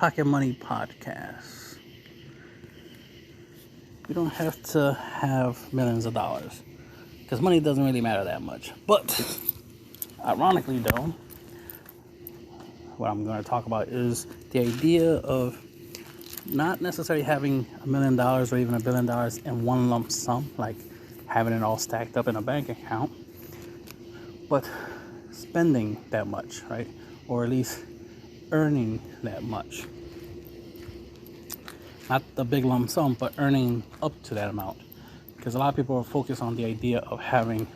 Pocket Money Podcast. You don't have to have millions of dollars because money doesn't really matter that much. But ironically, though, what I'm going to talk about is the idea of not necessarily having $1 million or even $1 billion in one lump sum, like having it all stacked up in a bank account, but spending that much, right? Or at least earning that much. Not the big lump sum, but earning up to that amount. Because a lot of people are focused on the idea of having,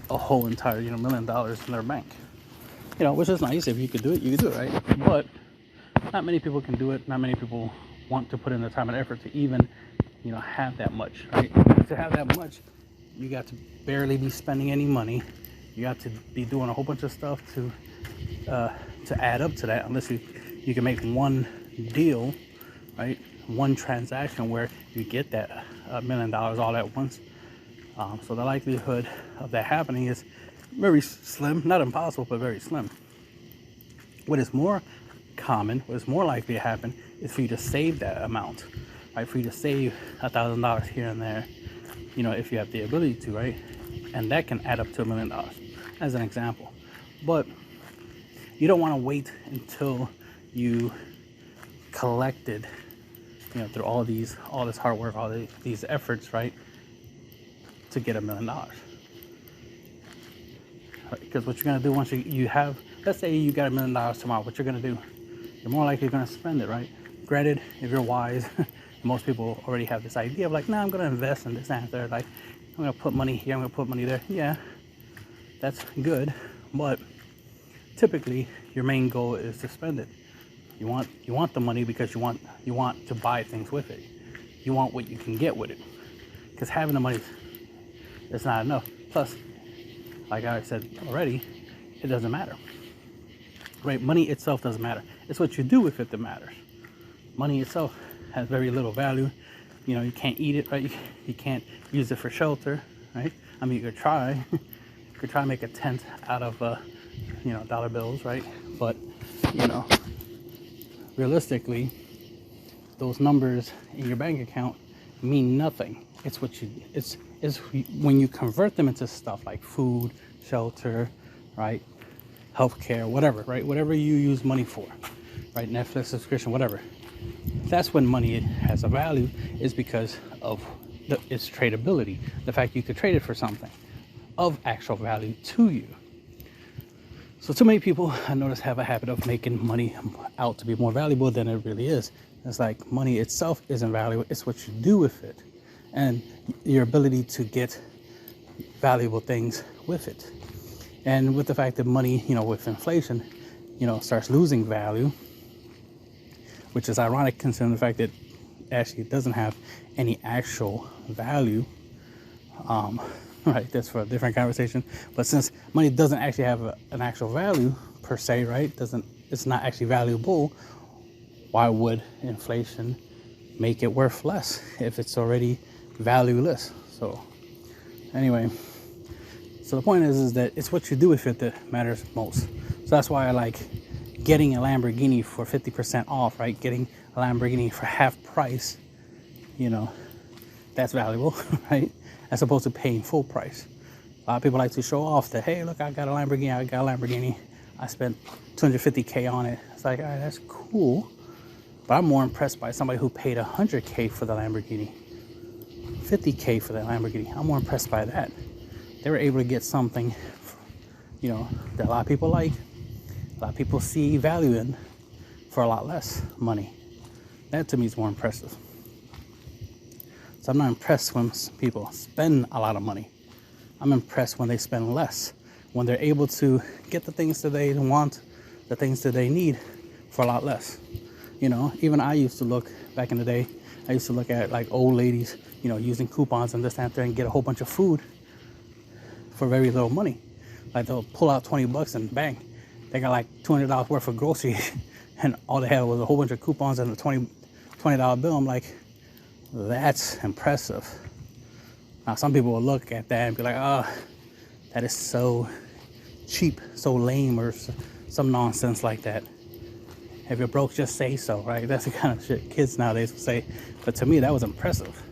a whole entire, $1 million in their bank. Which is nice. If you could do it, you could do it, right? But not many people can do it. Not many people want to put in the time and effort to even, have that much, right? To have that much, you got to barely be spending any money. You got to be doing a whole bunch of stuff to add up to that, unless you can make one deal, right? One transaction where you get that $1 million all at once. So the likelihood of that happening is very slim, not impossible, but very slim. What is more common, what is more likely to happen, is for you to save that amount, right? For you to save $1,000 here and there, if you have the ability to, right? And that can add up to $1 million, as an example. But you don't want to wait until you collected, through all this hard work, all these efforts, right, to get $1 million. Because what you're going to do once you have, let's say you got $1 million tomorrow, what you're going to do, you're more likely going to spend it, right? Granted, if you're wise, most people already have this idea of like, nah, I'm going to invest in this and that, like, I'm going to put money here, I'm going to put money there. Yeah, that's good, but typically your main goal is to spend it. You want the money because you want to buy things with it. You want what you can get with it. Because having the money is not enough. Plus, like I said already, it doesn't matter. Right? Money itself doesn't matter. It's what you do with it that matters. Money itself has very little value. You can't eat it, right? You can't use it for shelter, right? I mean, you could try. You could try to make a tent out of, dollar bills, right? But, realistically, those numbers in your bank account mean nothing. It's when you convert them into stuff like food, shelter, right? Healthcare, whatever, right? Whatever you use money for, right? Netflix subscription, whatever. That's when money has a value, is because of its tradability. The fact you could trade it for something of actual value to you. So too many people, I notice, have a habit of making money out to be more valuable than it really is. It's like money itself isn't valuable. It's what you do with it and your ability to get valuable things with it. And with the fact that money, with inflation, starts losing value, which is ironic considering the fact that actually it doesn't have any actual value. Right, that's for a different conversation. But since money doesn't actually have an actual value per se, right? It's not actually valuable. Why would inflation make it worth less if it's already valueless? So anyway, so the point is that it's what you do with it that matters most. So that's why I like getting a Lamborghini for 50% off, right? Getting a Lamborghini for half price, that's valuable, right? As opposed to paying full price. A lot of people like to show off that, hey, look, I got a Lamborghini. I spent $250K on it. It's like, all right, that's cool. But I'm more impressed by somebody who paid $100K for the Lamborghini, $50K for the Lamborghini. I'm more impressed by that. They were able to get something, that a lot of people like, a lot of people see value in for a lot less money. That to me is more impressive. So I'm not impressed when people spend a lot of money. I'm impressed when they spend less, when they're able to get the things that they want, the things that they need for a lot less. Even I used to look, back in the day, I used to look at like old ladies, using coupons and this and that and get a whole bunch of food for very little money. Like they'll pull out $20 and bang, they got like $200 worth of groceries and all they had was a whole bunch of coupons and a $20 bill. I'm like, that's impressive. Now, some people will look at that and be like, oh, that is so cheap, so lame, or some nonsense like that. If you're broke, just say so, right? That's the kind of shit kids nowadays will say. But to me, that was impressive.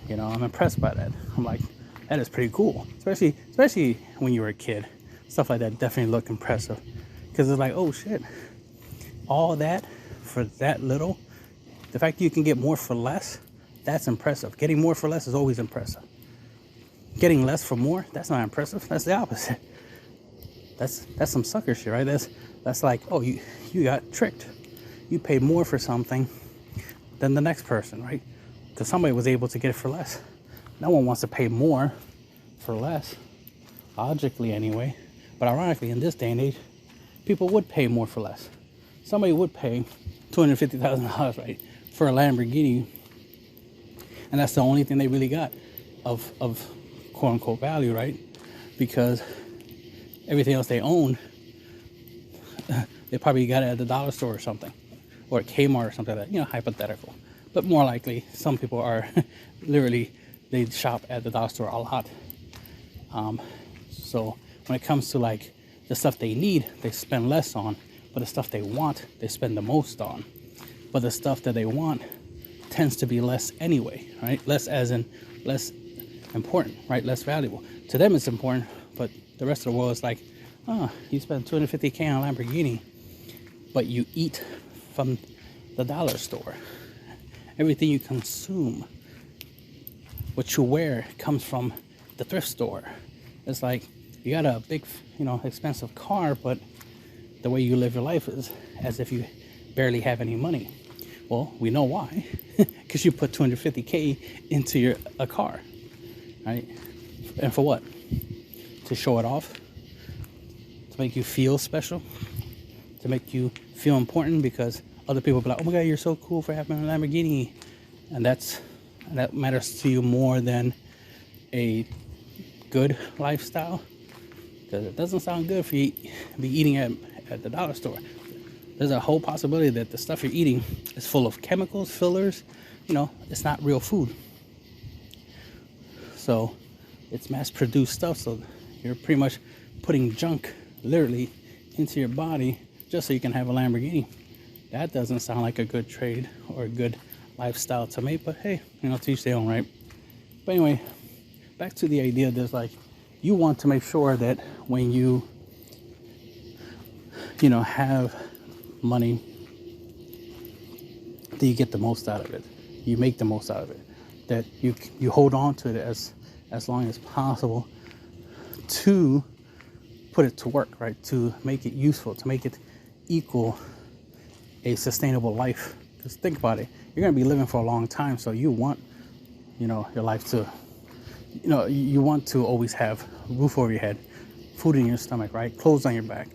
You know, I'm impressed by that. I'm like, that is pretty cool. Especially when you were a kid. Stuff like that definitely look impressive. Because it's like, oh shit, all that for that little. The fact that you can get more for less, that's impressive. Getting more for less is always impressive. Getting less for more, that's not impressive. That's the opposite. That's some sucker shit, right? That's like, oh, you got tricked. You paid more for something than the next person, right? Because somebody was able to get it for less. No one wants to pay more for less, logically anyway. But ironically, in this day and age, people would pay more for less. Somebody would pay $250,000, right, for a Lamborghini, and that's the only thing they really got of quote unquote value, right? Because everything else they own, they probably got it at the dollar store or something, or at Kmart or something like that. You know, hypothetical. But more likely, some people are literally, they shop at the dollar store a lot. So when it comes to like the stuff they need, they spend less on, but the stuff they want, they spend the most on. But the stuff that they want tends to be less anyway, right? Less as in less important, right? Less valuable. To them it's important, but the rest of the world is like, oh, you spend $250K on a Lamborghini, but you eat from the dollar store. Everything you consume, what you wear, comes from the thrift store. It's like you got a big, expensive car, but the way you live your life is as if you barely have any money. Well, we know why. Because you put $250K into a car, right? And for what? To show it off? To make you feel special? To make you feel important because other people be like, oh my God, you're so cool for having a Lamborghini. And that matters to you more than a good lifestyle? Because it doesn't sound good for you to be eating at the dollar store. There's a whole possibility that the stuff you're eating is full of chemicals, fillers. It's not real food. So it's mass-produced stuff. So you're pretty much putting junk literally into your body just so you can have a Lamborghini. That doesn't sound like a good trade or a good lifestyle to me. But hey, to each their own, right? But anyway, back to the idea. There's like, you want to make sure that when you have money, that you get the most out of it. You make the most out of it. That you hold on to it as long as possible to put it to work, right? To make it useful, to make it equal a sustainable life. Because think about it, you're going to be living for a long time, so you want, your life to, you want to always have a roof over your head, food in your stomach, right? Clothes on your back,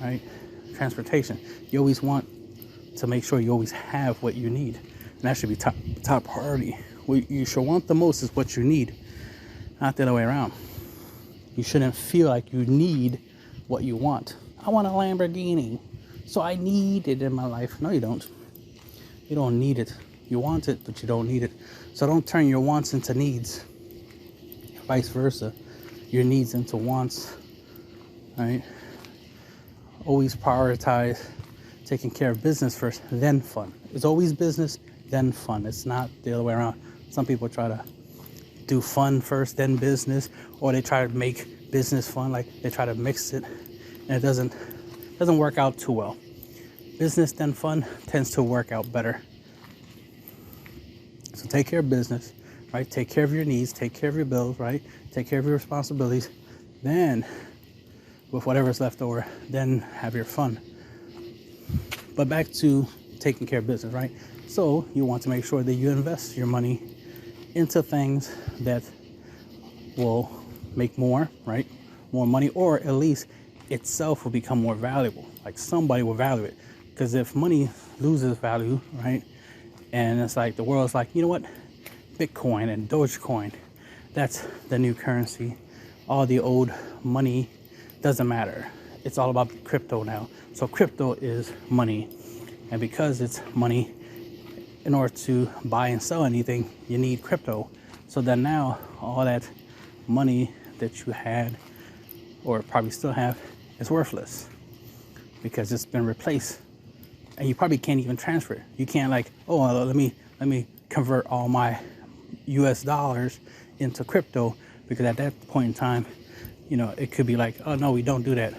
right? Transportation. You always want to make sure you always have what you need. And that should be top priority. What you should want the most is what you need, not the other way around. You shouldn't feel like you need what you want. I want a Lamborghini, so I need it in my life. No, you don't. You don't need it. You want it, but you don't need it. So don't turn your wants into needs. Vice versa. Your needs into wants, right? Always prioritize taking care of business first, then fun. It's always business, then fun. It's not the other way around. Some people try to do fun first, then business, or they try to make business fun, like they try to mix it, and it doesn't work out too well. Business, then fun tends to work out better. So take care of business, right? Take care of your needs, take care of your bills, right? Take care of your responsibilities. Then, with whatever's left over, then have your fun. But back to taking care of business, right? So you want to make sure that you invest your money into things that will make more, right? More money, or at least itself will become more valuable. Like somebody will value it. Because if money loses value, right? And it's like the world's like, you know what? Bitcoin and Dogecoin, that's the new currency. All the old money doesn't matter. It's all about crypto now. So crypto is money. And because it's money, in order to buy and sell anything, you need crypto. So then now all that money that you had, or probably still have, is worthless because it's been replaced and you probably can't even transfer it. You can't like, oh, let me convert all my US dollars into crypto, because at that point in time, you know, it could be like, oh no, we don't do that.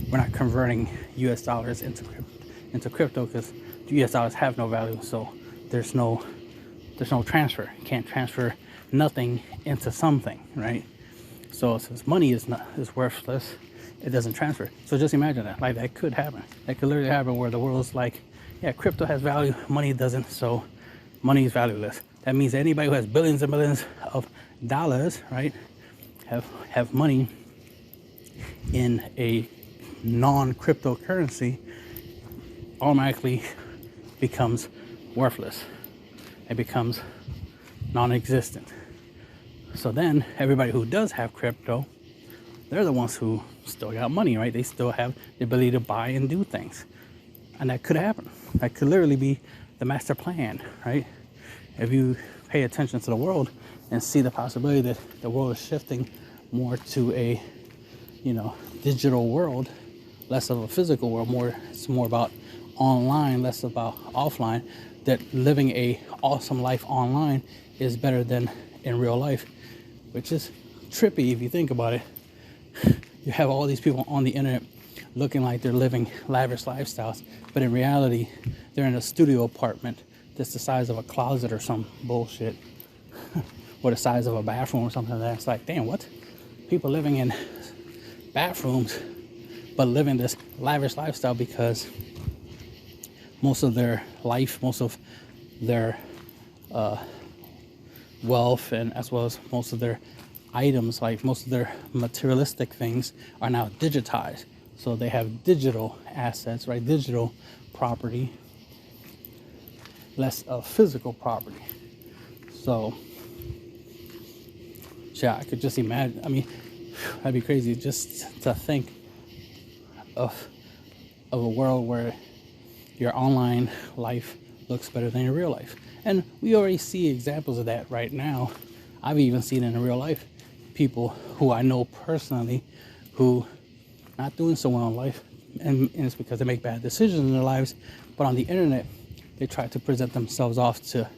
We're not converting US dollars into crypto because US dollars have no value. So there's no transfer. You can't transfer nothing into something, right? So since money is worthless, it doesn't transfer. So just imagine that. Like, that could happen. That could literally happen where the world's like, yeah, crypto has value, money doesn't, so money is valueless. That means anybody who has billions and billions of dollars, right, have money in a non-cryptocurrency automatically becomes worthless. It becomes non-existent. So then everybody who does have crypto, they're the ones who still got money, right? They still have the ability to buy and do things. And that could happen. That could literally be the master plan, right? If you pay attention to the world and see the possibility that the world is shifting more to a, you know, digital world, less of a physical world, it's more about online, less about offline, that living a awesome life online is better than in real life, which is trippy if you think about it. You have all these people on the internet looking like they're living lavish lifestyles, but in reality, they're in a studio apartment that's the size of a closet or some bullshit, or the size of a bathroom or something like that. It's like, damn, what? People living in bathrooms, but living this lavish lifestyle because most of their life, most of their wealth, and as well as most of their items, like most of their materialistic things, are now digitized. So they have digital assets, right? Digital property, less of physical property. So, yeah, I could just imagine. I mean, that'd be crazy just to think of a world where your online life looks better than your real life. And we already see examples of that right now. I've even seen it in real life. People who I know personally who not doing so well in life, and it's because they make bad decisions in their lives, but on the internet they try to present themselves off to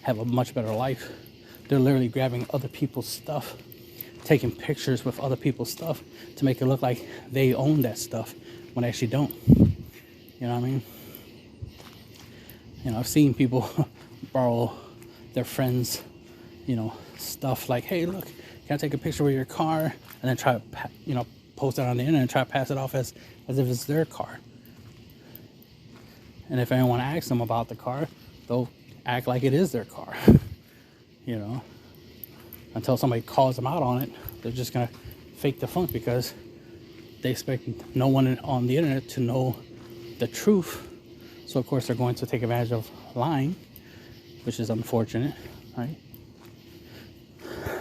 have a much better life. They're literally grabbing other people's stuff, taking pictures with other people's stuff to make it look like they own that stuff when they actually don't. You know what I mean? You know, I've seen people borrow their friends, you know, stuff like, hey, look, can I take a picture with your car? And then try to, you know, post it on the internet and try to pass it off as if it's their car. And if anyone asks them about the car, they'll act like it is their car. You know, until somebody calls them out on it, they're just gonna fake the funk because they expect no one on the internet to know the truth. So of course they're going to take advantage of lying, which is unfortunate, right?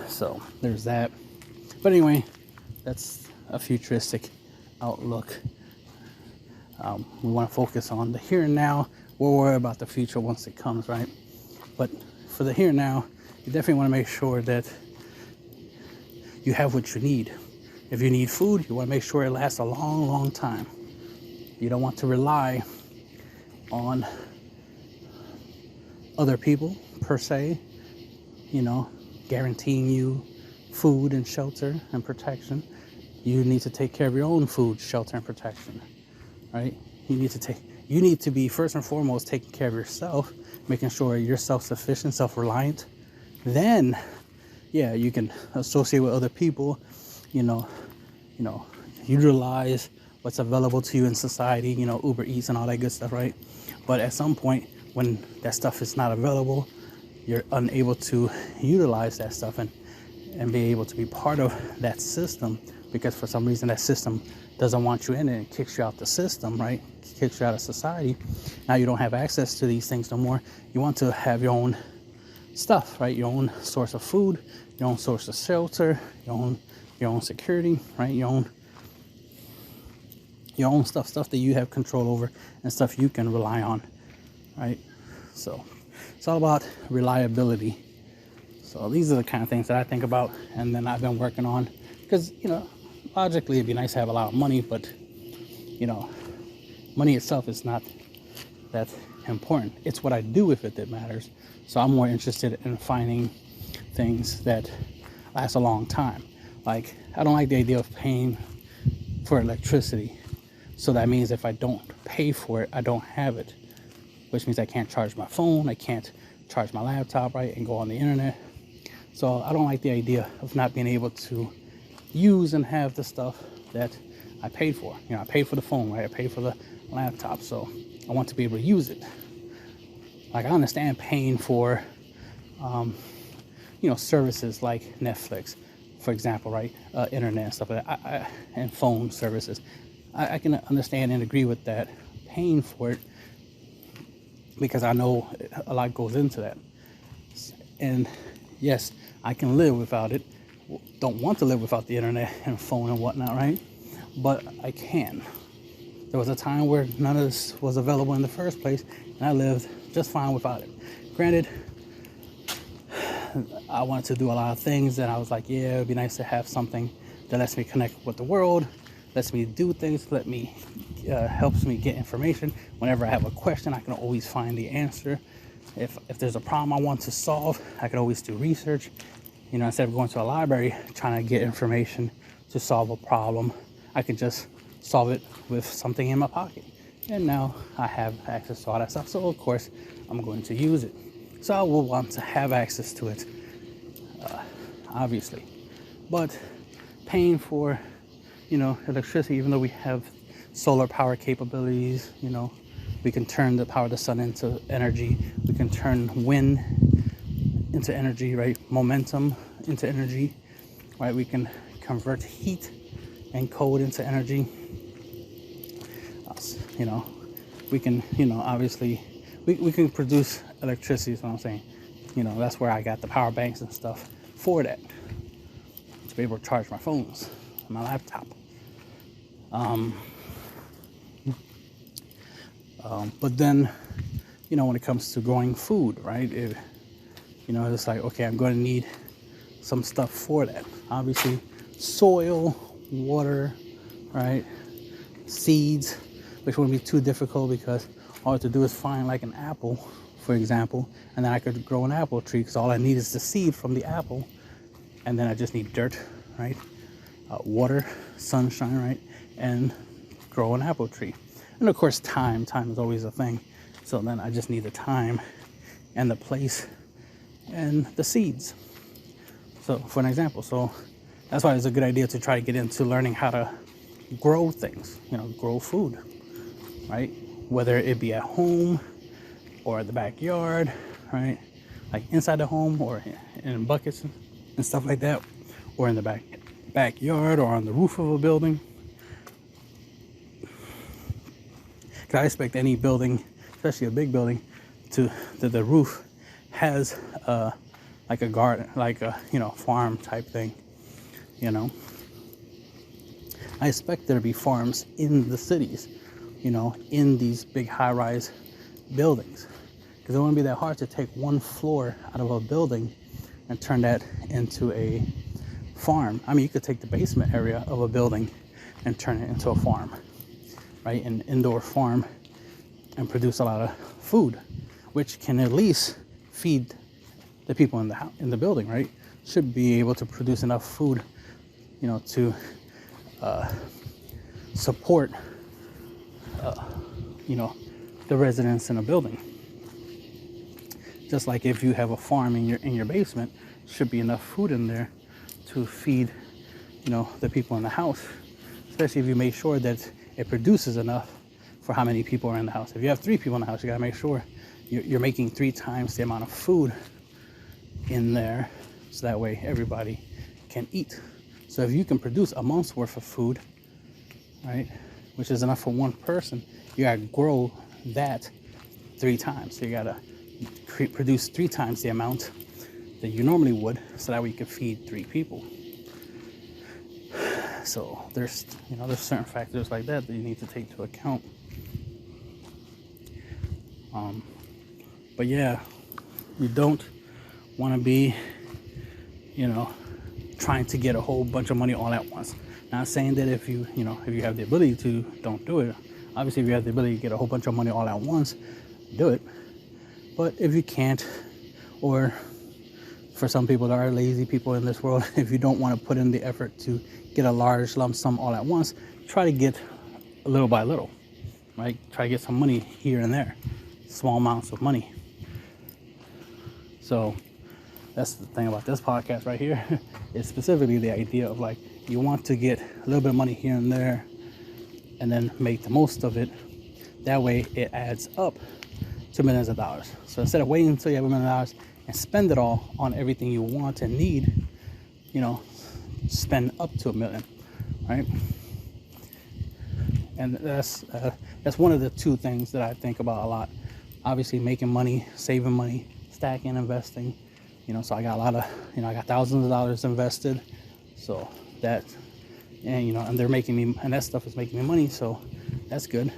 So there's that. But anyway, that's a futuristic outlook. We want to focus on the here and now. We'll worry about the future once it comes, right? But for the here and now, you definitely want to make sure that you have what you need. If you need food, you want to make sure it lasts a long, long time. You don't want to rely on other people, per se, you know, guaranteeing you food and shelter and protection. You need to take care of your own food, shelter, and protection, right? You need to be first and foremost taking care of yourself, making sure you're self-sufficient, self-reliant. Then, yeah, you can associate with other people, you know, utilize what's available to you in society, you know, Uber Eats and all that good stuff, right? But at some point, when that stuff is not available, you're unable to utilize that stuff and be able to be part of that system, because for some reason that system doesn't want you in it and kicks you out the system, right? Kicks you out of society. Now you don't have access to these things no more. You want to have your own stuff, right? Your own source of food, your own source of shelter, your own security, right? Your own stuff that you have control over and stuff you can rely on, right? So it's all about reliability. So these are the kind of things that I think about, and then I've been working on, because, you know, logically it'd be nice to have a lot of money, but, you know, money itself is not that's important. It's what I do with it that matters. So I'm more interested in finding things that last a long time. Like, I don't like the idea of paying for electricity. So that means if I don't pay for it, I don't have it, which means I can't charge my phone, I can't charge my laptop, right, and go on the internet. So I don't like the idea of not being able to use and have the stuff that I paid for. You know, I paid for the phone, right? I paid for the laptop, so I want to be able to use it. Like, I understand paying for, services like Netflix, for example, right? Internet and stuff like that, and phone services. I can understand and agree with that, paying for it, because I know a lot goes into that. And yes, I can live without it. Don't want to live without the internet and phone and whatnot, right? But I can. There was a time where none of this was available in the first place, and I lived just fine without it. Granted, I wanted to do a lot of things, and I was like, yeah, it'd be nice to have something that lets me connect with the world, lets me do things, helps me get information. Whenever I have a question, I can always find the answer. If there's a problem I want to solve, I can always do research. You know, instead of going to a library trying to get information to solve a problem, I can just solve it with something in my pocket. And now I have access to all that stuff. So of course, I'm going to use it. So I will want to have access to it, obviously. But paying for, electricity, even though we have solar power capabilities, we can turn the power of the sun into energy. We can turn wind into energy, right? Momentum into energy, right? We can convert heat and cold into energy. We can, obviously, we can produce electricity, is what I'm saying. That's where I got the power banks and stuff for that, to be able to charge my phones, my laptop. But then, when it comes to growing food, right? It's like, okay, I'm going to need some stuff for that. Obviously, soil, water, right? Seeds, which wouldn't be too difficult because all I have to do is find like an apple, for example, and then I could grow an apple tree because all I need is the seed from the apple, and then I just need dirt, right? Water, sunshine, right? And grow an apple tree. And of course, time is always a thing. So then I just need the time and the place and the seeds. So for an example, so that's why it's a good idea to try to get into learning how to grow things, grow food, right? Whether it be at home or the backyard, right? Like inside the home or in buckets and stuff like that, or in the backyard or on the roof of a building. Because I expect any building, especially a big building, the roof has like a garden, like a farm type thing. I expect there to be farms in the cities, in these big high-rise buildings, because it wouldn't be that hard to take one floor out of a building and turn that into a farm. I mean, you could take the basement area of a building and turn it into a farm, right? An indoor farm, and produce a lot of food, which can at least feed the people in the building, right? Should be able to produce enough food, to support, the residents in a building. Just like if you have a farm in your basement, should be enough food in there to feed, the people in the house. Especially if you make sure that it produces enough for how many people are in the house. If you have 3 people in the house, you gotta make sure you're making 3 times the amount of food in there, so that way everybody can eat. So if you can produce a month's worth of food, right, which is enough for one person, you gotta grow that 3 times. So you gotta produce 3 times the amount that you normally would, so that way you can feed 3 people. So there's certain factors like that you need to take into account. But yeah, you don't want to be, trying to get a whole bunch of money all at once. Not saying that if you have the ability to, don't do it. Obviously, if you have the ability to get a whole bunch of money all at once, do it. But if you can't, or for some people, there are lazy people in this world, if you don't want to put in the effort to get a large lump sum all at once, try to get little by little, right? Try to get some money here and there, small amounts of money. So that's the thing about this podcast right here. It's specifically the idea of like, you want to get a little bit of money here and there and then make the most of it. That way it adds up to millions of dollars. So instead of waiting until you have $1 million and spend it all on everything you want and need, you know, spend up to $1 million, right? And that's one of the two things that I think about a lot. Obviously, making money, saving money, stacking, investing. You know, so I got a lot of, you know, I got thousands of dollars invested. So that, and you know, and they're making me, and that stuff is making me money. So that's good.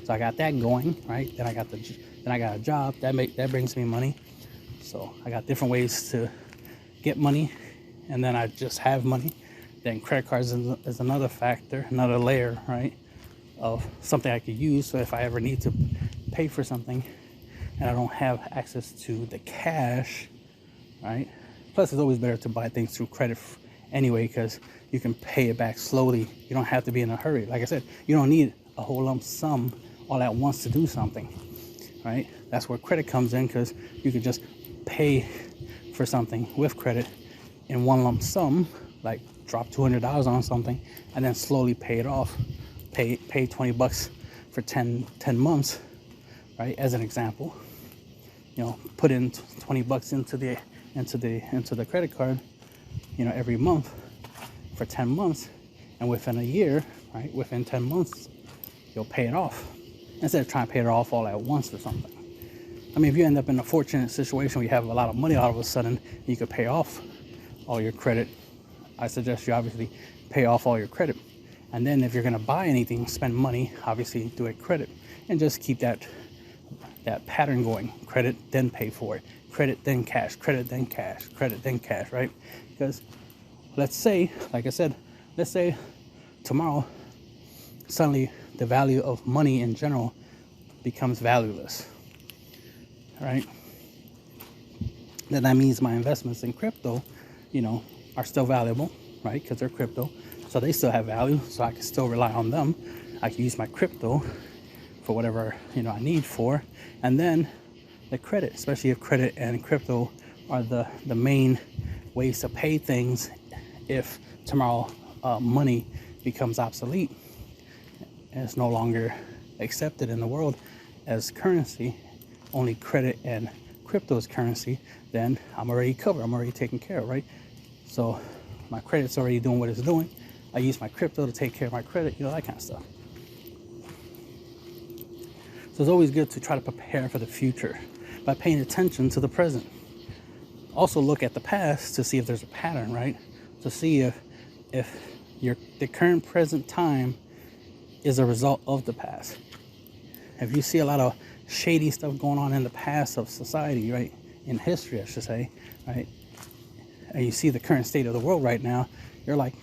So I got that going, right? Then I got a job that brings me money. So I got different ways to get money, and then I just have money. Then credit cards is another factor, another layer, right, of something I could use. So if I ever need to pay for something and I don't have access to the cash, right? Plus, it's always better to buy things through credit anyway, because you can pay it back slowly. You don't have to be in a hurry. Like I said, you don't need a whole lump sum all at once to do something, right? That's where credit comes in, because you can just pay for something with credit in one lump sum, like drop $200 on something and then slowly pay it off. Pay $20 for 10 months, right? As an example, you know, put in $20 into the credit card, you know, every month for 10 months, and within a year, right, within 10 months, you'll pay it off instead of trying to pay it off all at once or something. I mean, if you end up in a fortunate situation where you have a lot of money all of a sudden, you could pay off all your credit. I suggest you obviously pay off all your credit. And then if you're going to buy anything, spend money, obviously do it credit, and just keep that pattern going. Credit, then pay for it. Credit, then cash. Credit, then cash. Credit, then cash, right? Because let's say, like I said, let's say tomorrow, suddenly the value of money in general becomes valueless, right? Then that means my investments in crypto, you know, are still valuable, right? Because they're crypto. So they still have value, so I can still rely on them. I can use my crypto for whatever, you know, I need for. And then the credit, especially if credit and crypto are the main ways to pay things if tomorrow money becomes obsolete and it's no longer accepted in the world as currency, only credit and crypto is currency, then I'm already covered, I'm already taken care of, right? So my credit's already doing what it's doing. I use my crypto to take care of my credit, you know, that kind of stuff. So it's always good to try to prepare for the future by paying attention to the present. Also look at the past to see if there's a pattern, right? To see if the current present time is a result of the past. If you see a lot of shady stuff going on in the past of society, right? In history, I should say, right? And you see the current state of the world right now, you're like,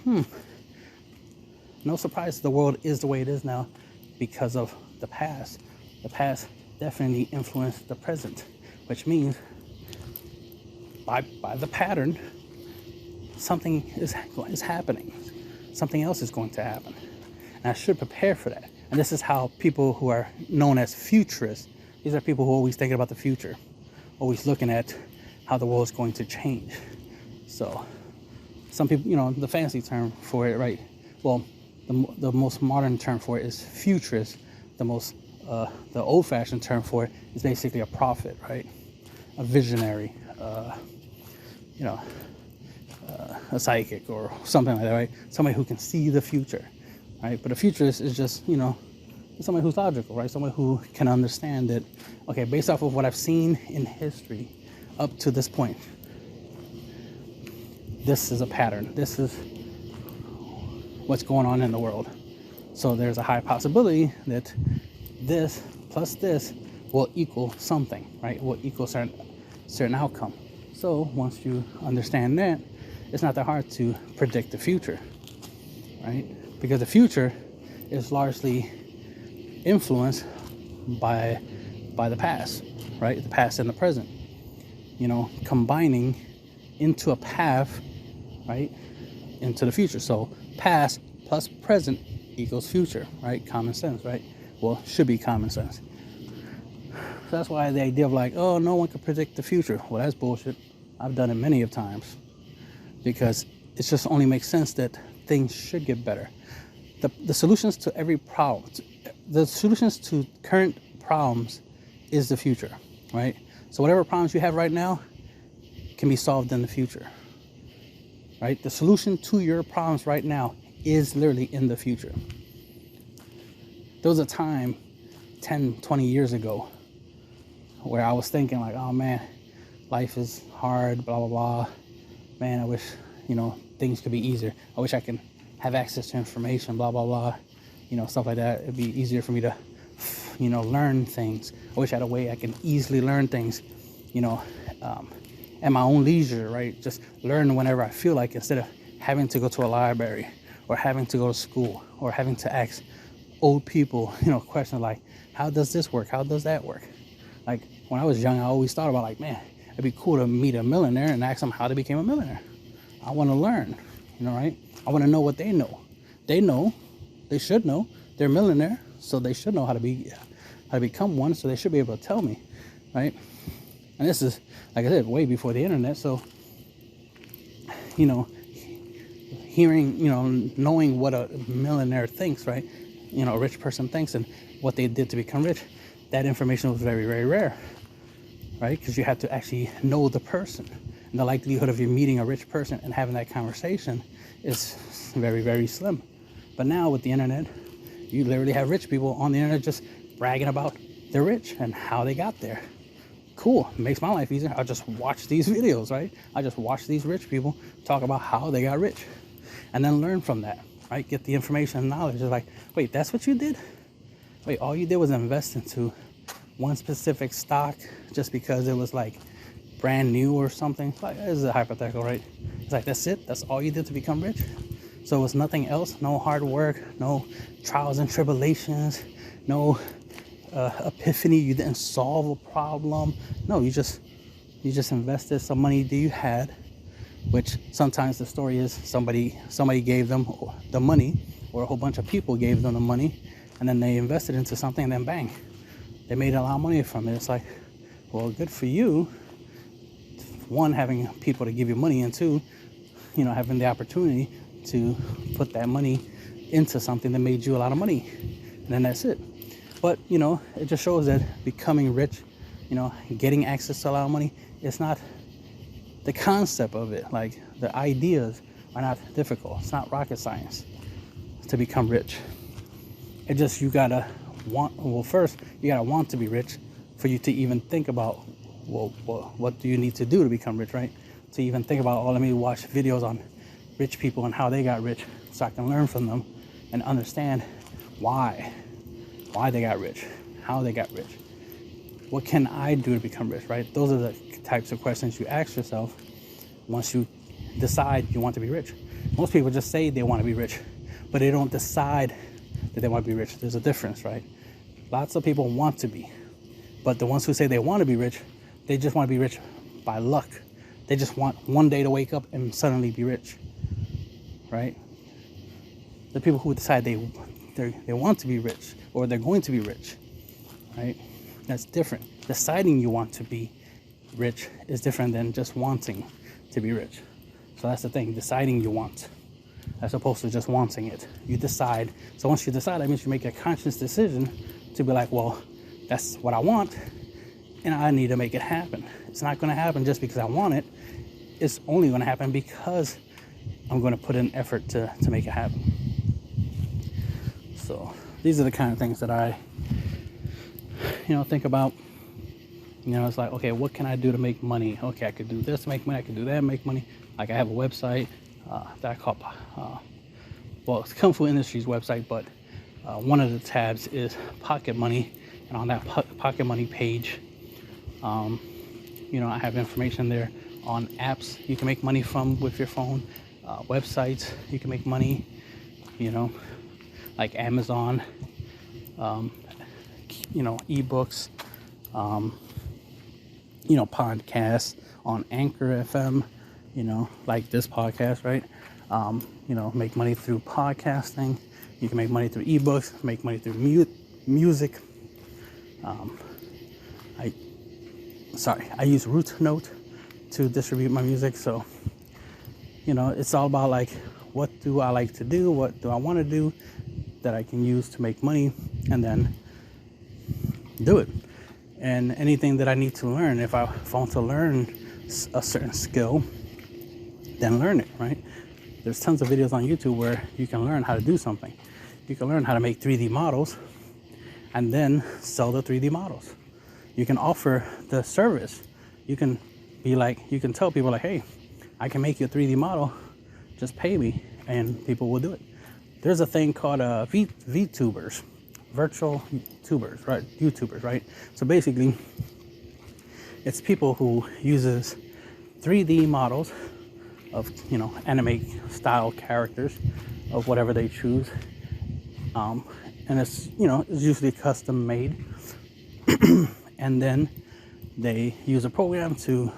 no surprise the world is the way it is now because of the past. The past definitely influenced the present, which means by the pattern, something is happening. Something else is going to happen. And I should prepare for that. And this is how people who are known as futurists, these are people who are always thinking about the future, always looking at how the world is going to change. So some people, you know, the fancy term for it, right? Well, the most modern term for it is futurist. The old-fashioned term for it is basically a prophet, right? A visionary, you know, a psychic or something like that, right? Somebody who can see the future, right? But a futurist is just, you know, somebody who's logical, right? Somebody who can understand that, okay, based off of what I've seen in history up to this point, this is a pattern. This is what's going on in the world. So there's a high possibility that this plus this will equal something, right? Will equal certain outcome. So once you understand that, it's not that hard to predict the future, right? Because the future is largely influenced by the past, right? The past and the present, combining into a path, right, into the future. So past plus present equals future, right? Common sense, right? Well, should be common sense. So that's why the idea of like, oh, no one can predict the future. Well, that's bullshit. I've done it many of times, because it just only makes sense that things should get better. The solutions to every problem, the solutions to current problems is the future, right? So whatever problems you have right now can be solved in the future, right? The solution to your problems right now is literally in the future. There was a time 10, 20 years ago where I was thinking like, oh man, life is hard, blah, blah, blah. Man, I wish, things could be easier. I wish I can have access to information, blah, blah, blah. Stuff like that. It'd be easier for me to, learn things. I wish I had a way I can easily learn things, at my own leisure, right? Just learn whenever I feel like, instead of having to go to a library or having to go to school or having to ask old people, questions like, how does this work? How does that work? Like when I was young, I always thought about like, man, it'd be cool to meet a millionaire and ask them how they became a millionaire. I want to learn, right? I want to know what they know. They should know. They're a millionaire, so they should know how to become one. So they should be able to tell me, right? And this is, like I said, way before the internet. So, hearing, knowing what a millionaire thinks, right? A rich person thinks and what they did to become rich, that information was very, very rare, right? Because you had to actually know the person. And the likelihood of you meeting a rich person and having that conversation is very, very slim. But now with the internet, you literally have rich people on the internet just bragging about they're rich and how they got there. Cool, it makes my life easier. I just watch these videos, right? I just watch these rich people talk about how they got rich and then learn from that, right? Get the information and knowledge. It's like, wait, that's what you did? Wait, all you did was invest into one specific stock just because it was like brand new or something. Like, this is a hypothetical, right? It's like, that's it? That's all you did to become rich? So it was nothing else? No hard work, no trials and tribulations, no epiphany, you didn't solve a problem. No, you just invested some money that you had, which sometimes the story is somebody gave them the money, or a whole bunch of people gave them the money, and then they invested into something, and then bang, they made a lot of money from it. It's like, well, good for you. One, having people to give you money, and two, having the opportunity to put that money into something that made you a lot of money, and then that's it. But it just shows that becoming rich, getting access to a lot of money, it's not the concept of it. Like, the ideas are not difficult. It's not rocket science to become rich. It just, you gotta want. Well, first you gotta want to be rich for you to even think about, well, what do you need to do to become rich, right? To even think about, oh, let me watch videos on rich people and how they got rich, so I can learn from them and understand why they got rich, how they got rich. What can I do to become rich, right? Those are the types of questions you ask yourself once you decide you want to be rich. Most people just say they want to be rich, but they don't decide that they want to be rich. There's a difference, right? Lots of people want to be, but the ones who say they want to be rich, they just want to be rich by luck. They just want one day to wake up and suddenly be rich, right? The people who decide they want to be rich, or they're going to be rich, right? That's different. Deciding you want to be rich is different than just wanting to be rich. So that's the thing, deciding you want, as opposed to just wanting it. You decide. So once you decide, that means you make a conscious decision to be like, well, that's what I want, and I need to make it happen. It's not going to happen just because I want it. It's only going to happen because I'm going to put in effort to make it happen. So these are the kind of things that I, think about. It's like, okay, what can I do to make money? Okay, I could do this to make money. I could do that to make money. Like, I have a website that I call, it's Kung Fu Industries website, but one of the tabs is Pocket Money. And on that Pocket Money page, I have information there on apps you can make money from with your phone, websites you can make money, like Amazon, ebooks, podcasts on Anchor FM, like this podcast, right? Make money through podcasting. You can make money through ebooks, make money through music. I use Root Note to distribute my music. So, it's all about like, what do I like to do? What do I want to do that I can use to make money, and then do it. And anything that I need to learn, if I want to learn a certain skill, then learn it, right? There's tons of videos on YouTube where you can learn how to do something. You can learn how to make 3D models and then sell the 3D models. You can offer the service. You can tell people like, hey, I can make you a 3D model, just pay me, and people will do it. There's a thing called VTubers, virtual tubers, right? YouTubers, right? So basically, it's people who uses 3D models of, anime style characters of whatever they choose. And it's usually custom made. And then they use a program to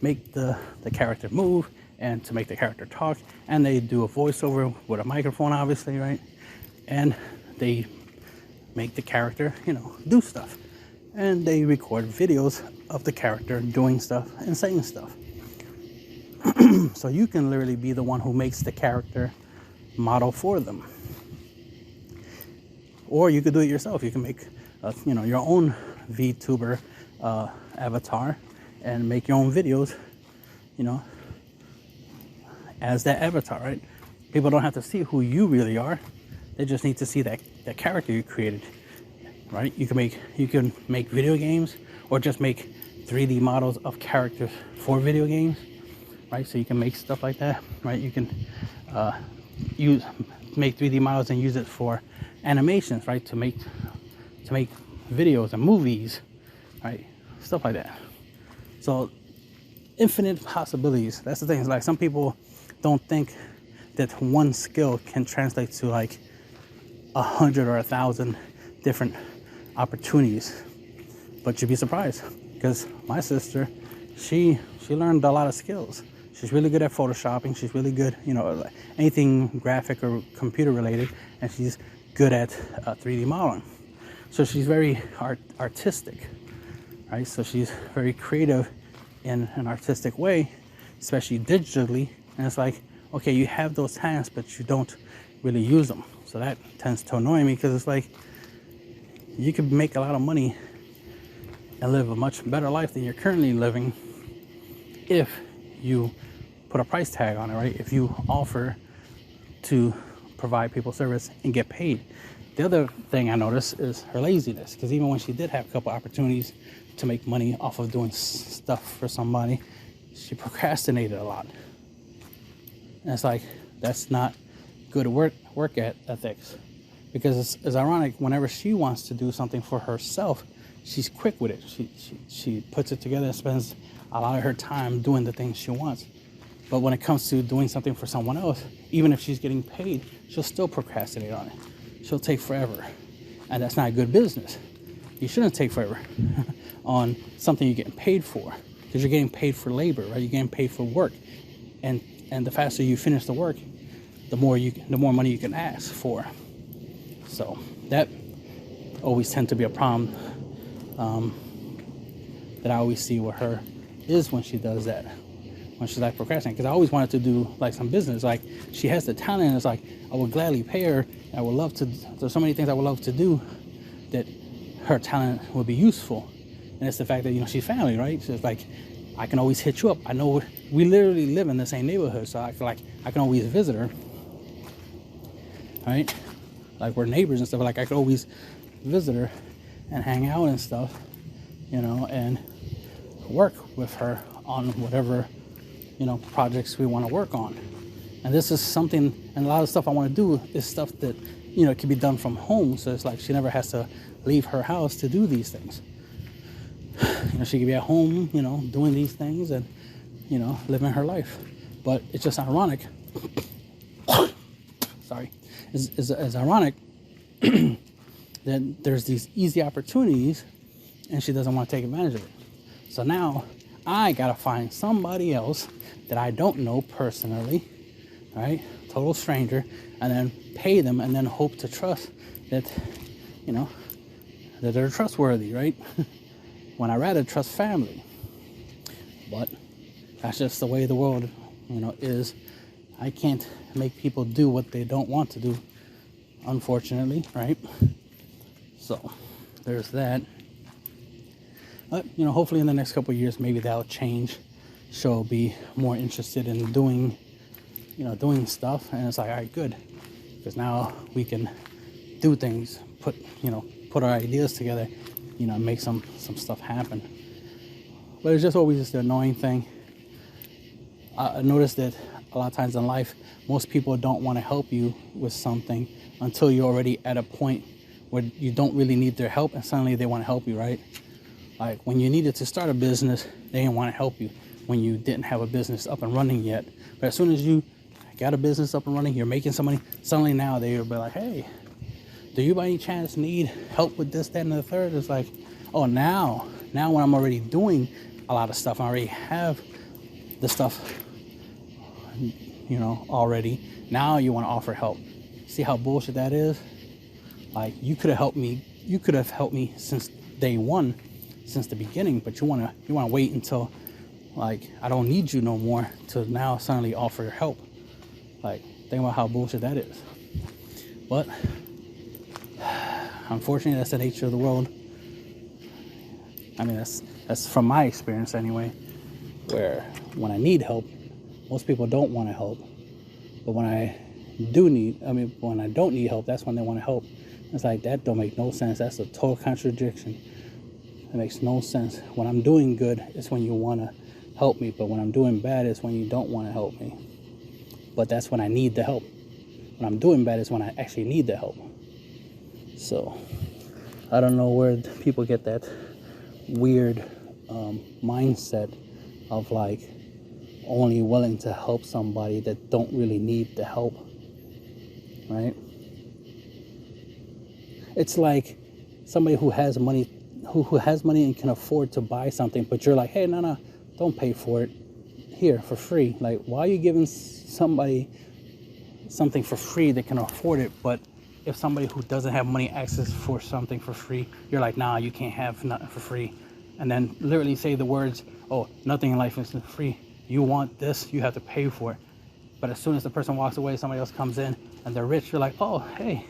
make the character move and to make the character talk. And they do a voiceover with a microphone, obviously, right? And they make the character, do stuff. And they record videos of the character doing stuff and saying stuff. So you can literally be the one who makes the character model for them. Or you could do it yourself. You can make, your own VTuber avatar and make your own videos, as that avatar, right? People don't have to see who you really are. They just need to see that character you created, right? You can make video games, or just make 3D models of characters for video games, right? So you can make stuff like that, right? You can make 3D models and use it for animations, right? To make videos and movies, right? Stuff like that. So infinite possibilities. That's the thing. It's like, some people don't think that one skill can translate to like 100 or 1,000 different opportunities, but you'd be surprised, because my sister, she learned a lot of skills. She's really good at photoshopping. She's really good, anything graphic or computer related, and she's good at 3D modeling. So she's very artistic, right? So she's very creative in an artistic way, especially digitally. And it's like, okay, you have those talents, but you don't really use them. So that tends to annoy me, because it's like, you could make a lot of money and live a much better life than you're currently living if you put a price tag on it, right? If you offer to provide people service and get paid. The other thing I noticed is her laziness, because even when she did have a couple opportunities to make money off of doing stuff for somebody, she procrastinated a lot. And it's like, that's not good work ethics, because it's ironic, whenever she wants to do something for herself, she's quick with it. She puts it together and spends a lot of her time doing the things she wants. But when it comes to doing something for someone else, even if she's getting paid, she'll still procrastinate on it. She'll take forever. And that's not good business. You shouldn't take forever on something you're getting paid for, because you're getting paid for labor, right? You're getting paid for work. And the faster you finish the work, the more money you can ask for. So that always tends to be a problem that I always see with her, is when she does that, when she's like procrastinating. Because I always wanted to do like some business. Like, she has the talent, and it's like, I would gladly pay her. I would love to. There's so many things I would love to do that her talent would be useful. And it's the fact that, she's family, right? So it's like, I can always hit you up. I know we literally live in the same neighborhood, so I feel like I can always visit her, right? Like, we're neighbors and stuff. Like, I could always visit her and hang out and stuff, and work with her on whatever, projects we want to work on. And this is something, and a lot of stuff I want to do is stuff that, it can be done from home. So it's like, she never has to leave her house to do these things. She could be at home, doing these things and, living her life. But it's just ironic. Sorry. It's ironic then there's these easy opportunities and she doesn't want to take advantage of it. So now I gotta find somebody else that I don't know personally, right? Total stranger, and then pay them and then hope to trust that, you know, that they're trustworthy, right? When I rather trust family. But that's just the way the world, is. I can't make people do what they don't want to do, unfortunately, right? So there's that. But, hopefully in the next couple of years, maybe that'll change. She'll be more interested in doing stuff. And it's like, all right, good. Because now we can do things, put our ideas together, make some stuff happen. But it's just always just the annoying thing. I noticed that a lot of times in life, most people don't want to help you with something until you're already at a point where you don't really need their help, and suddenly they want to help you, right? Like when you needed to start a business, they didn't want to help you when you didn't have a business up and running yet. But as soon as you got a business up and running, you're making some money, suddenly now they'll be like, hey, do you by any chance need help with this, that, and the third? It's like, oh, now when I'm already doing a lot of stuff, I already have the stuff, already. Now you want to offer help. See how bullshit that is? Like you could have helped me. You could have helped me since day one, since the beginning. But you want to wait until like I don't need you no more to now suddenly offer your help. Like think about how bullshit that is. But unfortunately, that's the nature of the world. I mean, that's from my experience anyway. Where when I need help, most people don't want to help. But when I don't need help, that's when they want to help. It's like, that don't make no sense. That's a total contradiction. It makes no sense. When I'm doing good, it's when you want to help me. But when I'm doing bad, it's when you don't want to help me. But that's when I need the help. When I'm doing bad is when I actually need the help. So, I don't know where people get that weird mindset of like only willing to help somebody that don't really need the help, right? It's like somebody who has money and can afford to buy something, but you're like, hey, no, don't pay for it. Here, for free. Like, why are you giving somebody something for free that can afford it, but if somebody who doesn't have money access for something for free, you're like, nah, you can't have nothing for free. And then literally say the words, oh, nothing in life is free. You want this, you have to pay for it. But as soon as the person walks away, somebody else comes in and they're rich, you're like, oh, hey,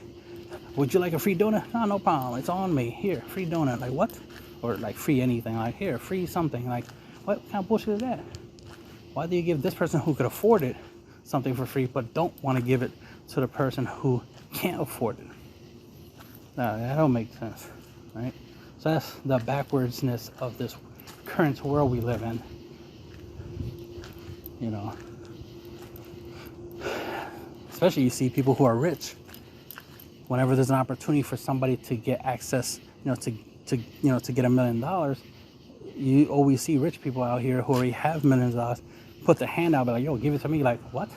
would you like a free donut? No problem. It's on me. Here, free donut. Like, what? Or like free anything. Like, here, free something. Like, what kind of bullshit is that? Why do you give this person who could afford it something for free, but don't want to give it to the person who can't afford it? No, that don't make sense, right? So that's the backwardsness of this current world we live in. Especially you see people who are rich. Whenever there's an opportunity for somebody to get access, to get $1 million, you always see rich people out here who already have millions of dollars put the hand out, be like, yo, give it to me. Like, what?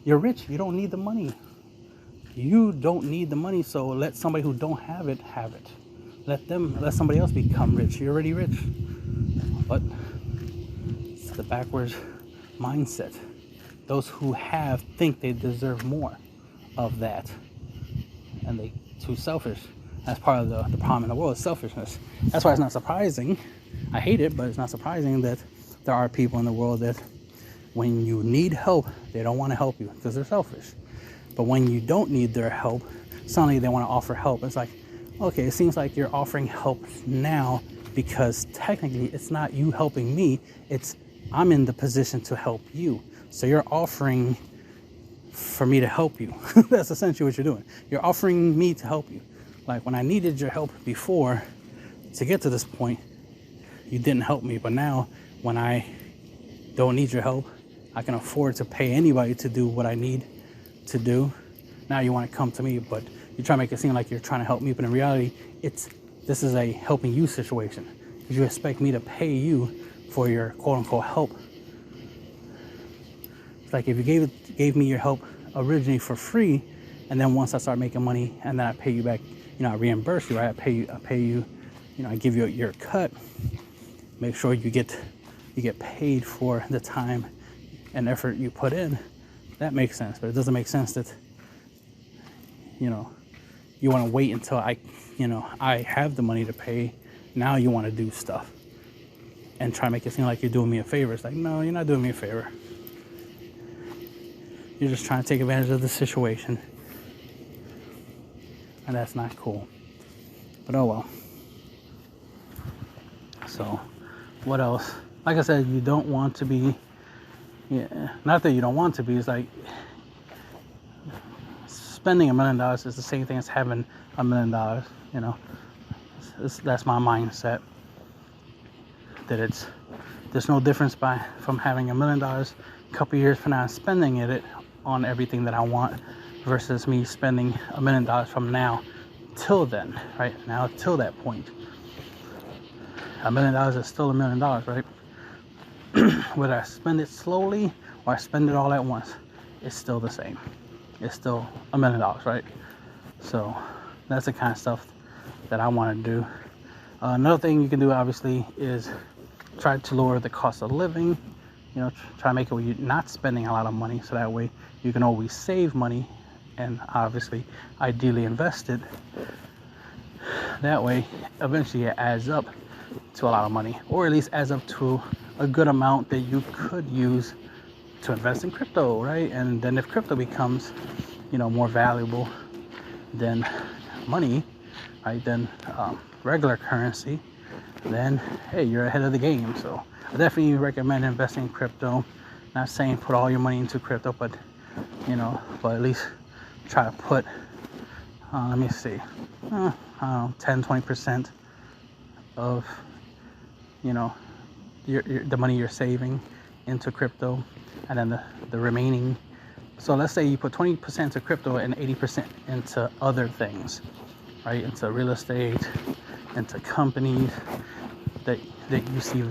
You're rich. You don't need the money. You don't need the money, so let somebody who don't have it have it. Let somebody else become rich. You're already rich. But it's the backwards mindset. Those who have think they deserve more of that. And they too selfish. That's part of the problem in the world, is selfishness. That's why it's not surprising. I hate it, but it's not surprising that there are people in the world that when you need help, they don't want to help you because they're selfish. But when you don't need their help, suddenly they want to offer help. It's like, okay, it seems like you're offering help now because technically it's not you helping me, it's I'm in the position to help you. So you're offering for me to help you. That's essentially what you're doing. You're offering me to help you. Like when I needed your help before to get to this point, you didn't help me. But now when I don't need your help, I can afford to pay anybody to do what I need to do. Now you want to come to me, but you try to make it seem like you're trying to help me. But in reality, this is a helping you situation. Because you expect me to pay you for your quote unquote help. It's like if you gave me your help originally for free, and then once I start making money and then I pay you back, I reimburse you, right? I pay you, I give you your cut. Make sure you get paid for the time and effort you put in. That makes sense, but it doesn't make sense that, you want to wait until I have the money to pay. Now you want to do stuff and try to make it seem like you're doing me a favor. It's like, no, you're not doing me a favor. You're just trying to take advantage of the situation. And that's not cool. But oh well. So, what else? Like I said, you don't want to be, not that you don't want to be, it's like spending $1 million is the same thing as having $1 million, That's my mindset. That there's no difference from having $1 million a couple years from now and spending it on everything that I want versus me spending $1 million from now till then, right? Now till that point. $1 million is still $1 million, right? Whether I spend it slowly or I spend it all at once, it's still the same. It's still $1 million, right? So that's the kind of stuff that I want to do. Another thing you can do, obviously, is try to lower the cost of living. Try to make it where you're not spending a lot of money, so that way you can always save money and obviously, ideally invest it. That way, eventually it adds up to a lot of money, or at least adds up to a good amount that you could use to invest in crypto, right? And then if crypto becomes, more valuable than money, right? Then regular currency, then hey, you're ahead of the game. So I definitely recommend investing in crypto. Not saying put all your money into crypto, but but at least try to put, let me see, I don't know, 10-20% of the money you're saving into crypto, and then the remaining. So let's say you put 20% into crypto and 80% into other things, right? Into real estate, into companies that you see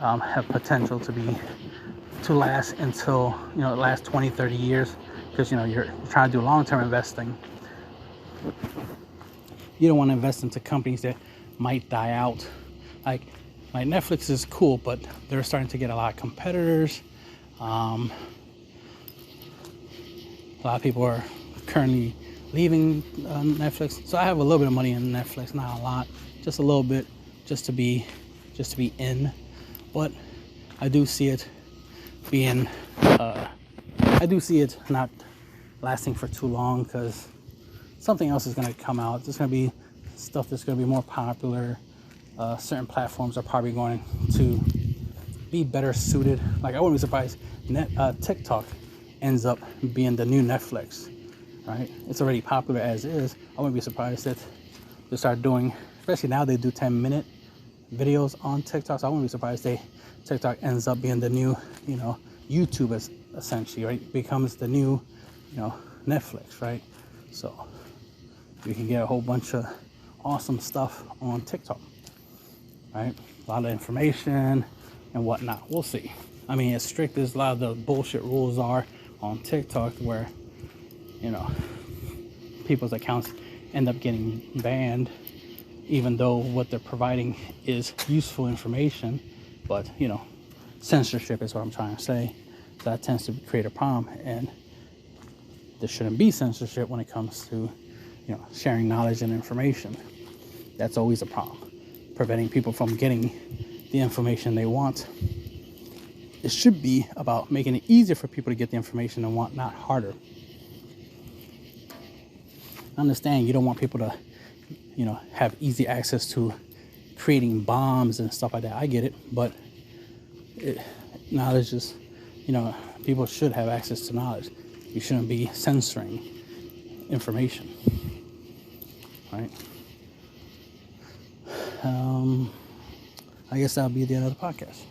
have potential to last until last 20-30 years, because you're trying to do long-term investing. You don't want to invest into companies that might die out. Like Netflix is cool, but they're starting to get a lot of competitors. A lot of people are currently leaving Netflix. So I have a little bit of money in Netflix, not a lot, just a little bit, just to be in. But I do see it being, I do see it not lasting for too long, because something else is going to come out. There's going to be stuff that's going to be more popular. Certain platforms are probably going to be better suited. Like I wouldn't be surprised TikTok ends up being the new Netflix, right? It's already popular as is. I wouldn't be surprised that they start doing, especially now they do 10-minute videos on TikTok. So I wouldn't be surprised TikTok ends up being the new, YouTube essentially, right? Becomes the new, Netflix, right? So you can get a whole bunch of awesome stuff on TikTok, right? A lot of information and whatnot. We'll see. I mean, as strict as a lot of the bullshit rules are on TikTok, where, people's accounts end up getting banned, even though what they're providing is useful information. But, censorship is what I'm trying to say. So that tends to create a problem. And there shouldn't be censorship when it comes to, sharing knowledge and information. That's always a problem. Preventing people from getting the information they want. It should be about making it easier for people to get the information they want, not harder. I understand you don't want people to, have easy access to creating bombs and stuff like that. I get it, but knowledge is, people should have access to knowledge. You shouldn't be censoring information, right? I guess that'll be the end of the podcast.